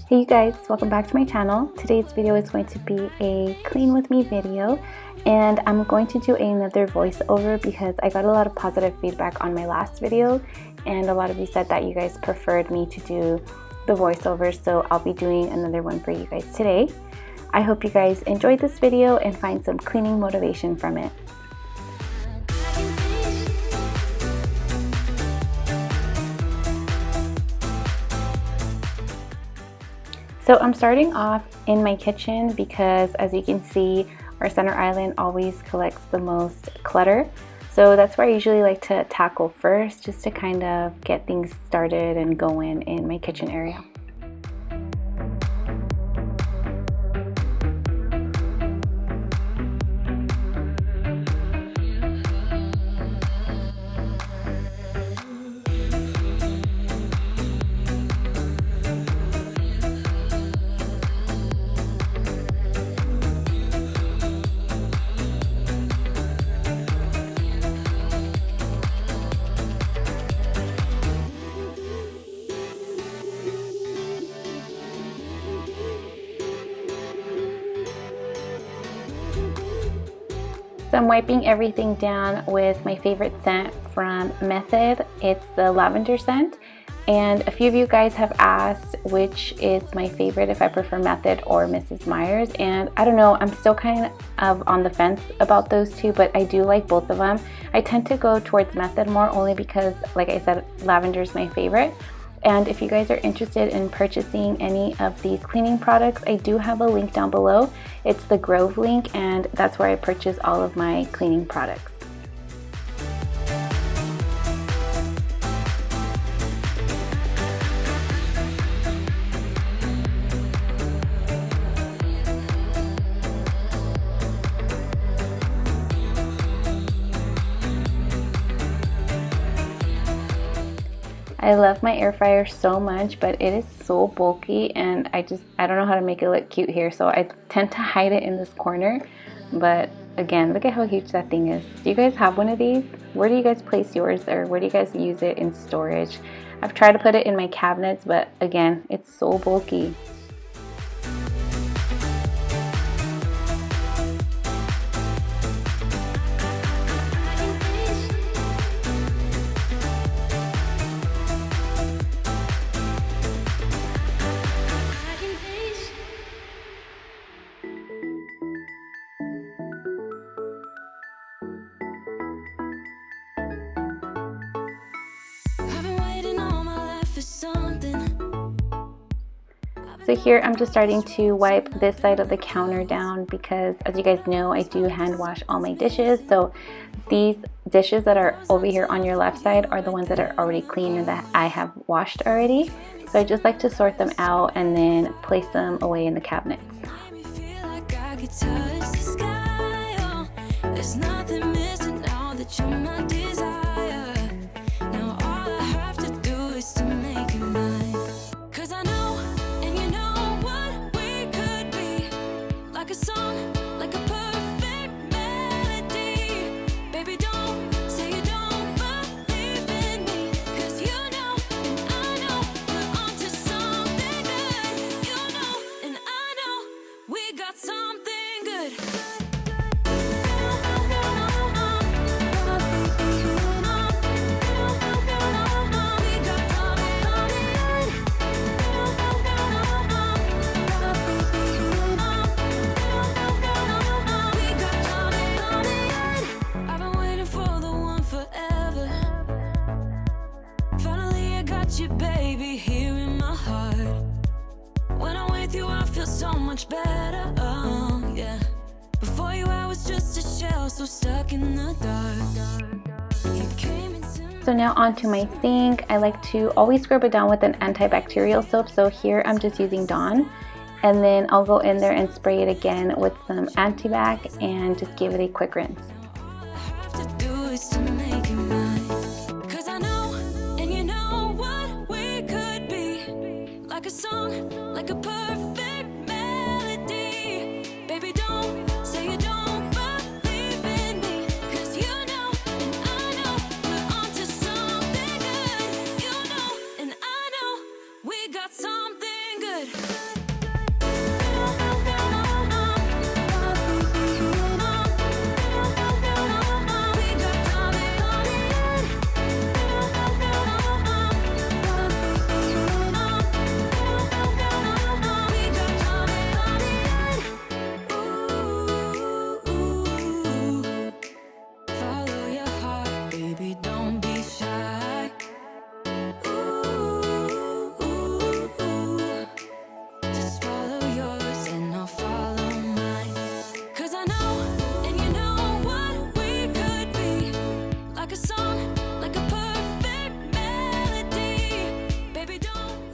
Hey you guys, welcome back to my channel. Today's video is going to be a clean with me video, and I'm going to do another voiceover because I got a lot of positive feedback on my last video, and a lot of you said that you guys preferred me to do the voiceover, so I'll be doing another one for you guys today. I hope you guys enjoyed this video and find some cleaning motivation from it. So I'm starting off in my kitchen because, as you can see, our center island always collects the most clutter. So that's where I usually like to tackle first, just to kind of get things started and going in my kitchen area. So I'm wiping everything down with my favorite scent from Method. It's the lavender scent, and a few of you guys have asked which is my favorite, if I prefer Method or Mrs. Meyer's, and I don't know, I'm still kind of on the fence about those two, but I do like both of them. I tend to go towards Method more, only because, like I said, lavender is my favorite. And if you guys are interested in purchasing any of these cleaning products, I do have a link down below. It's the Grove link, and that's where I purchase all of my cleaning products. I love my air fryer so much, but it is so bulky, and I don't know how to make it look cute here, so I tend to hide it in this corner. But again, look at how huge that thing is. Do you guys have one of these? Where do you guys place yours, or where do you guys use it in storage? I've tried to put it in my cabinets, but again, it's so bulky. So here I'm just starting to wipe this side of the counter down because, as you guys know, I do hand wash all my dishes. So these dishes that are over here on your left side are the ones that are already clean and that I have washed already. So I just like to sort them out and then place them away in the cabinets. Better, oh yeah. Before you I was just a shell, so stuck in the dark. So now onto my sink. I like to always scrub it down with an antibacterial soap. So here I'm just using Dawn, and then I'll go in there and spray it again with some Antibac and just give it a quick rinse. Like a song, like a perfect melody. Baby, don't say you don't believe in me, 'cause you know and I know we're onto something good. You know and I know we got something good.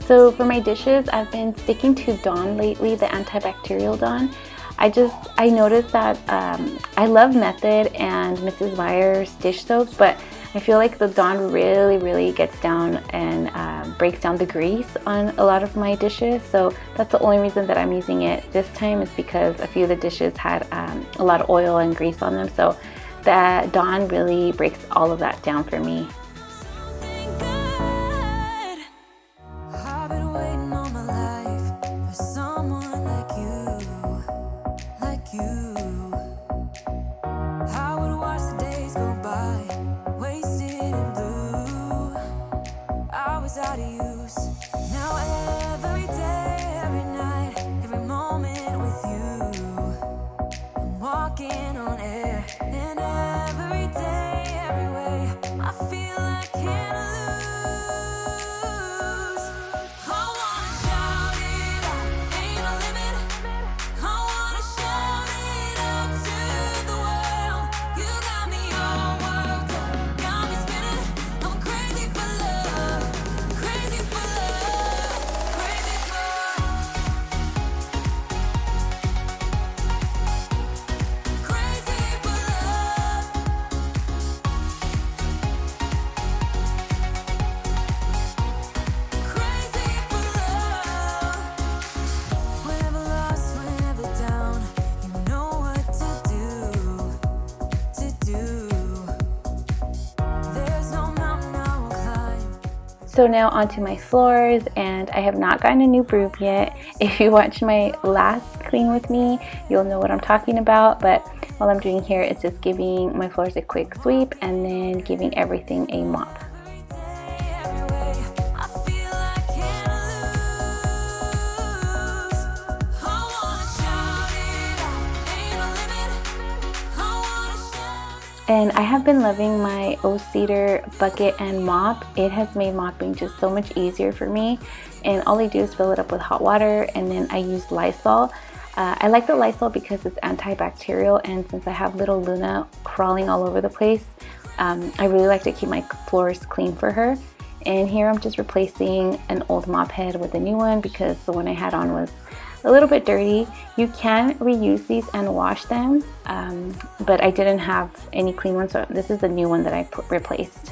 So for my dishes, I've been sticking to Dawn lately, the antibacterial Dawn. I noticed that I love Method and Mrs. Meyer's dish soaps, but I feel like the Dawn really gets down and breaks down the grease on a lot of my dishes. So that's the only reason that I'm using it this time, is because a few of the dishes had a lot of oil and grease on them. So the Dawn really breaks all of that down for me. I've been waiting all my life for someone like you. I would watch the days go by, wasted in blue. I was out of use. Now every day, every night, every moment with you, I'm walking on air. And every day, every way, I feel I can't lose. I wanna shout it out, ain't no limit. I wanna shout it out to the world. You got me all worked up, got me spinning. I'm crazy for love, crazy for love, crazy for So now onto my floors, and I have not gotten a new broom yet. If you watch my last clean with me, you'll know what I'm talking about, but all I'm doing here is just giving my floors a quick sweep and then giving everything a mop. And I have been loving my O-Cedar bucket and mop. It has made mopping just so much easier for me. And all I do is fill it up with hot water, and then I use Lysol. I like the Lysol because it's antibacterial, and since I have little Luna crawling all over the place, I really like to keep my floors clean for her. And here I'm just replacing an old mop head with a new one because the one I had on was a little bit dirty. You can reuse these and wash them, but I didn't have any clean ones, so this is a new one that I replaced.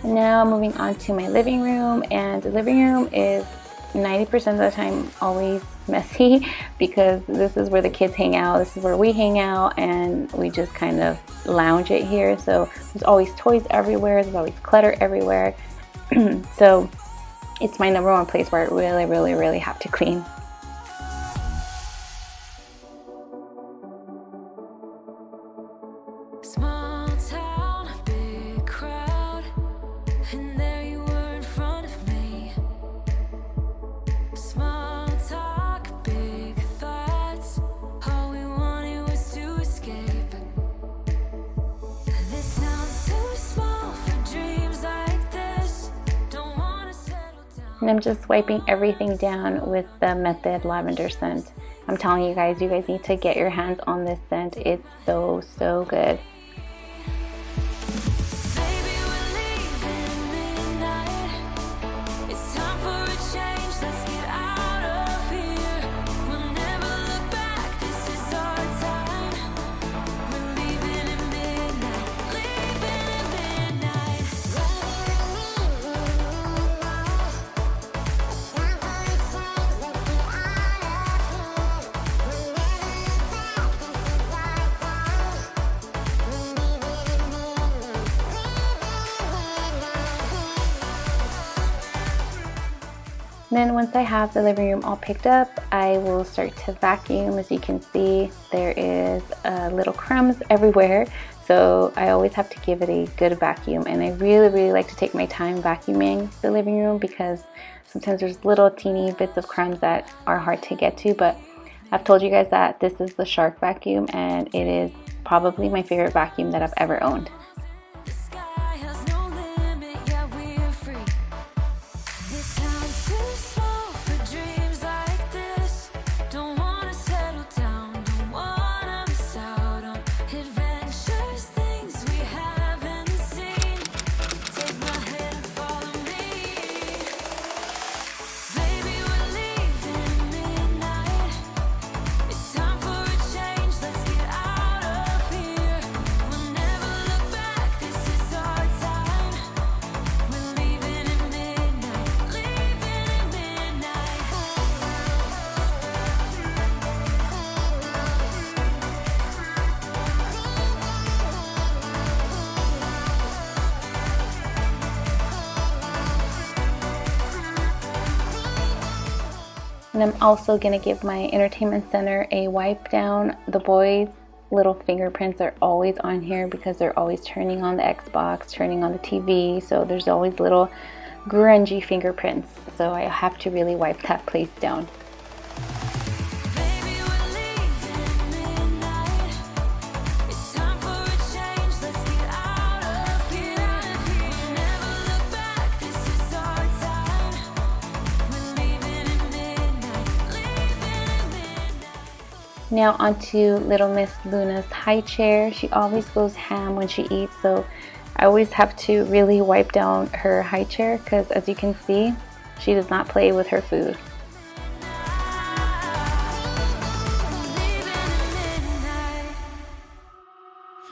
Now moving on to my living room, and the living room is 90% of the time always messy because this is where the kids hang out, this is where we hang out, and we just kind of lounge it here. So there's always toys everywhere, there's always clutter everywhere. So it's my number one place where I really have to clean. Small town, big crowd, and there you were in front of me. Small talk, big thoughts, all we wanted was to escape. This sounds too small for dreams like this. Don't wanna settle down. And I'm just wiping everything down with the Method lavender scent. I'm telling you guys need to get your hands on this scent. It's so good. Then once I have the living room all picked up, I will start to vacuum. As you can see, there is little crumbs everywhere, so I always have to give it a good vacuum. And I really like to take my time vacuuming the living room because sometimes there's little teeny bits of crumbs that are hard to get to. But I've told you guys that this is the Shark vacuum, and it is probably my favorite vacuum that I've ever owned. The sky has no limit, yeah, we're free. This town's too small for dreams like this. Don't wanna settle down, don't wanna miss out on adventures, things we haven't seen. Take my hand, follow me. Baby, we're leaving midnight. It's time for a change, let's get out of here. We'll never look back, this is our time. We're leaving at midnight, leaving at midnight. And I'm also going to give my entertainment center a wipe down. The boys' little fingerprints are always on here because they're always turning on the Xbox, turning on the TV. So there's always little grungy fingerprints. So I have to really wipe that place down. Baby, we're leaving midnight. It's time for a change, let's get out of here. We'll never look back, this is our time. We're leaving at midnight, leaving at midnight. Now onto little Miss Luna's high chair. She always goes ham when she eats, so I always have to really wipe down her high chair because, as you can see, she does not play with her food.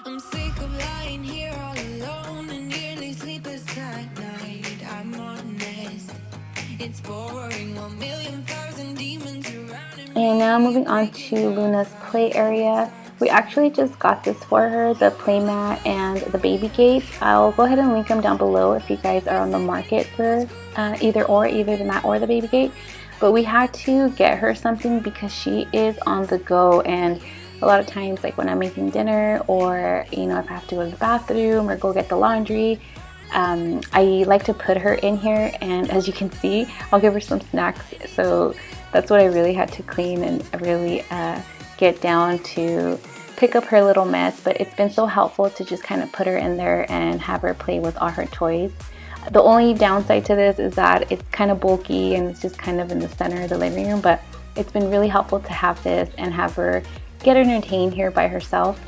I'm sick of lying here all alone and nearly sleepless at night. I'm honest, it's boring. 1,000,000 demons around me. And now moving on to Luna's play area. We actually just got this for her, the playmat and the baby gate. I'll go ahead and link them down below if you guys are on the market for either the mat or the baby gate. But we had to get her something because she is on the go, and a lot of times, like when I'm making dinner, or you know, if I have to go to the bathroom or go get the laundry, I like to put her in here, and as you can see, I'll give her some snacks. So that's what I really had to clean and really get down to pick up her little mess. But it's been so helpful to just kind of put her in there and have her play with all her toys. The only downside to this is that it's kind of bulky and it's just kind of in the center of the living room, but it's been really helpful to have this and have her get entertained here by herself.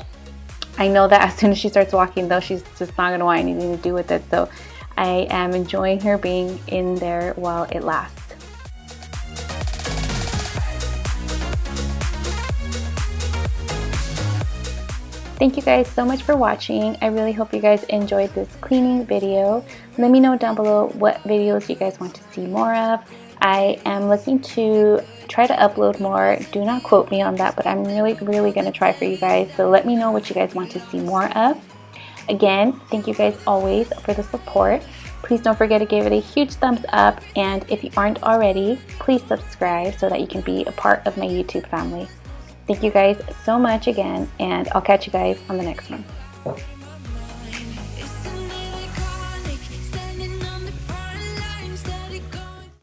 I know that as soon as she starts walking though, she's just not going to want anything to do with it, so I am enjoying her being in there while it lasts. Thank you guys so much for watching. I really hope you guys enjoyed this cleaning video. Let me know down below what videos you guys want to see more of. I am looking to try to upload more. Do not quote me on that, but I'm really going to try for you guys. So let me know what you guys want to see more of. Again, thank you guys always for the support. Please don't forget to give it a huge thumbs up. And if you aren't already, please subscribe so that you can be a part of my YouTube family. Thank you guys so much again, and I'll catch you guys on the next one.